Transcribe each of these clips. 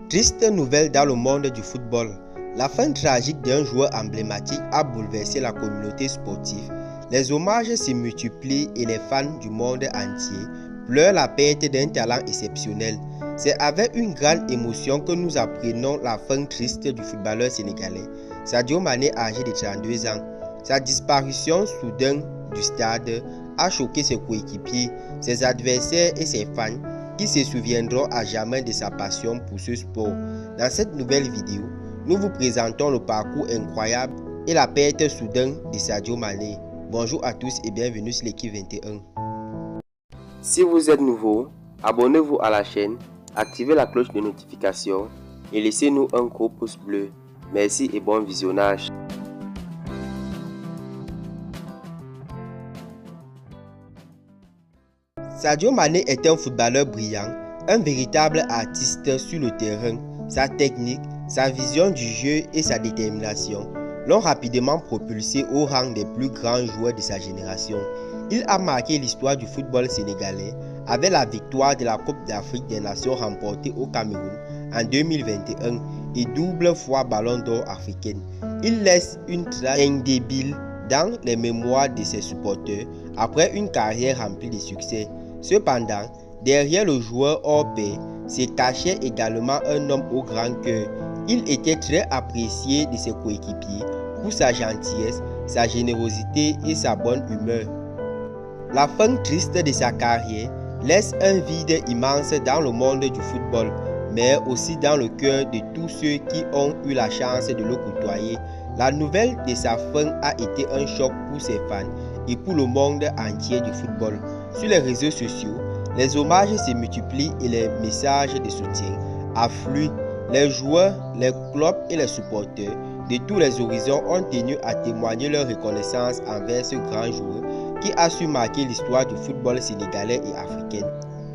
Triste nouvelle dans le monde du football. La fin tragique d'un joueur emblématique a bouleversé la communauté sportive. Les hommages se multiplient et les fans du monde entier pleurent la perte d'un talent exceptionnel. C'est avec une grande émotion que nous apprenons la fin triste du footballeur sénégalais, Sadio Mané, âgé de 32 ans. Sa disparition soudaine du stade a choqué ses coéquipiers, ses adversaires et ses fans qui se souviendront à jamais de sa passion pour ce sport. Dans cette nouvelle vidéo, nous vous présentons le parcours incroyable et la perte soudaine de Sadio Mané. Bonjour à tous et bienvenue sur l'équipe 21. Si vous êtes nouveau, abonnez-vous à la chaîne, activez la cloche de notification et laissez-nous un gros pouce bleu. Merci et bon visionnage. Sadio Mané est un footballeur brillant, un véritable artiste sur le terrain. Sa technique, sa vision du jeu et sa détermination l'ont rapidement propulsé au rang des plus grands joueurs de sa génération. Il a marqué l'histoire du football sénégalais avec la victoire de la Coupe d'Afrique des Nations remportée au Cameroun en 2021 et double fois Ballon d'Or africaine. Il laisse une trace indélébile dans les mémoires de ses supporters après une carrière remplie de succès. Cependant, derrière le joueur hors pair se cachait également un homme au grand cœur. Il était très apprécié de ses coéquipiers pour sa gentillesse, sa générosité et sa bonne humeur. La fin triste de sa carrière laisse un vide immense dans le monde du football, mais aussi dans le cœur de tous ceux qui ont eu la chance de le côtoyer. La nouvelle de sa fin a été un choc pour ses fans et pour le monde entier du football. Sur les réseaux sociaux, les hommages se multiplient et les messages de soutien affluent. Les joueurs, les clubs et les supporters de tous les horizons ont tenu à témoigner leur reconnaissance envers ce grand joueur qui a su marquer l'histoire du football sénégalais et africain.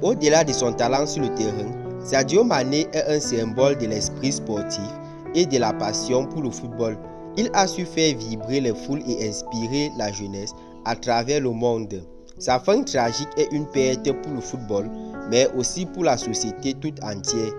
Au-delà de son talent sur le terrain, Sadio Mané est un symbole de l'esprit sportif et de la passion pour le football. Il a su faire vibrer les foules et inspirer la jeunesse à travers le monde. Sa fin tragique est une perte pour le football, mais aussi pour la société toute entière.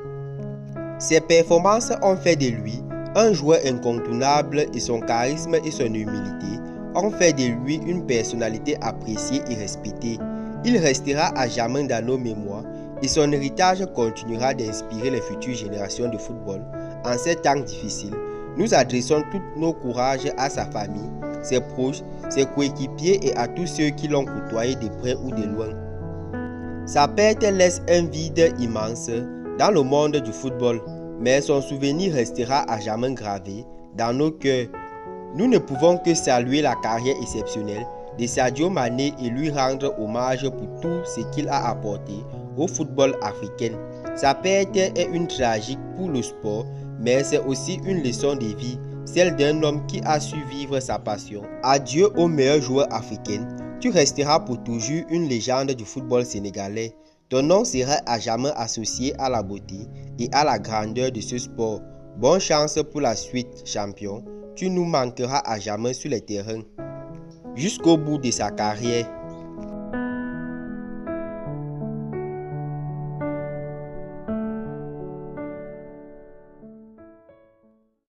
Ses performances ont fait de lui un joueur incontournable et son charisme et son humilité ont fait de lui une personnalité appréciée et respectée. Il restera à jamais dans nos mémoires et son héritage continuera d'inspirer les futures générations de football. En ces temps difficiles, nous adressons tout nos courages à sa famille, ses proches, ses coéquipiers et à tous ceux qui l'ont côtoyé de près ou de loin. Sa perte laisse un vide immense dans le monde du football, mais son souvenir restera à jamais gravé dans nos cœurs. Nous ne pouvons que saluer la carrière exceptionnelle de Sadio Mané et lui rendre hommage pour tout ce qu'il a apporté au football africain. Sa perte est une tragique pour le sport, mais c'est aussi une leçon de vie, celle d'un homme qui a su vivre sa passion. Adieu au meilleur joueur africain, tu resteras pour toujours une légende du football sénégalais. Ton nom sera à jamais associé à la beauté et à la grandeur de ce sport. Bonne chance pour la suite, champion. Tu nous manqueras à jamais sur les terrains. Jusqu'au bout de sa carrière.